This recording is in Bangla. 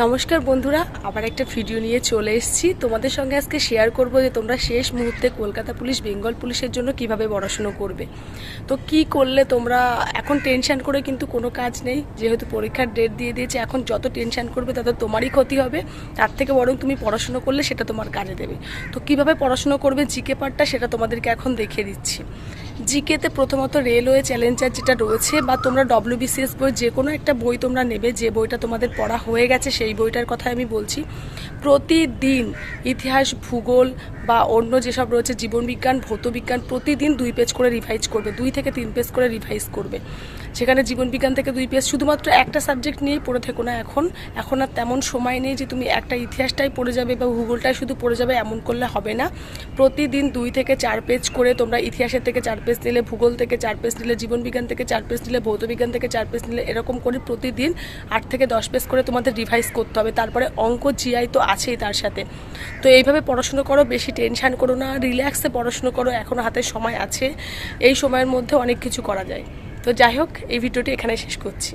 নমস্কার বন্ধুরা, আবার একটা ভিডিও নিয়ে চলে এসেছি। তোমাদের সঙ্গে আজকে শেয়ার করব যে তোমরা শেষ মুহূর্তে কলকাতা পুলিশ, বেঙ্গল পুলিশের জন্য কিভাবে পড়াশুনো করবে। তো কি করলে তোমরা এখন টেনশন করে কিন্তু কোনো কাজ নেই, যেহেতু পরীক্ষার ডেট দিয়ে দিয়েছে। এখন যত টেনশন করবে তত তোমারই ক্ষতি হবে, তার থেকে বরং তুমি পড়াশুনো করলে সেটা তোমার কাজে দেবে। তো কিভাবে পড়াশুনো করবে জিকে পার্টটা সেটা তোমাদেরকে এখন দেখিয়ে দিচ্ছি। জিকেতে প্রথমত রেলওয়ে চ্যালেঞ্জার যেটা রয়েছে, বা তোমরা ডব্লিউবিসিএস বই যে কোনো একটা বই তোমরা নেবে, যে বইটা তোমাদের পড়া হয়ে গেছে সেই বইটার কথা আমি বলছি। প্রতিদিন ইতিহাস, ভূগোল বা অন্য যেসব রয়েছে জীবনবিজ্ঞান, ভৌতবিজ্ঞান, প্রতিদিন 2 পেজ করে রিভাইজ করবে, 2 থেকে 3 পেজ করে রিভাইজ করবে। সেখানে জীবনবিজ্ঞান থেকে 2 পেজ, শুধুমাত্র একটা সাবজেক্ট নিয়েই পড়ে থেকো না। এখন আর তেমন সময় নেই যে তুমি একটা ইতিহাসটাই পড়ে যাবে বা ভূগোলটাই শুধু পড়ে যাবে, এমন করলে হবে না। প্রতিদিন 2 থেকে 4 পেজ করে তোমরা ইতিহাসের থেকে 4 পেজ নিলে, ভূগোল থেকে 4 পেজ নিলে, জীবনবিজ্ঞান থেকে 4 পেজ নিলে, ভৌতবিজ্ঞান থেকে 4 পেজ নিলে, এরকম করে প্রতিদিন 8 থেকে 10 পেজ করে তোমাদের রিভাইজ করতে হবে। তারপরে অঙ্ক, জিআই তো আছেই তার সাথে। তো এইভাবে পড়াশুনো করো, বেশি টেনশান করো না, রিল্যাক্সে পড়াশুনো করো, এখনও হাতে সময় আছে। এই সময়ের মধ্যে অনেক কিছু করা যায়। তো যাই হোক, এই ভিডিওটি এখানে শেষ করছি।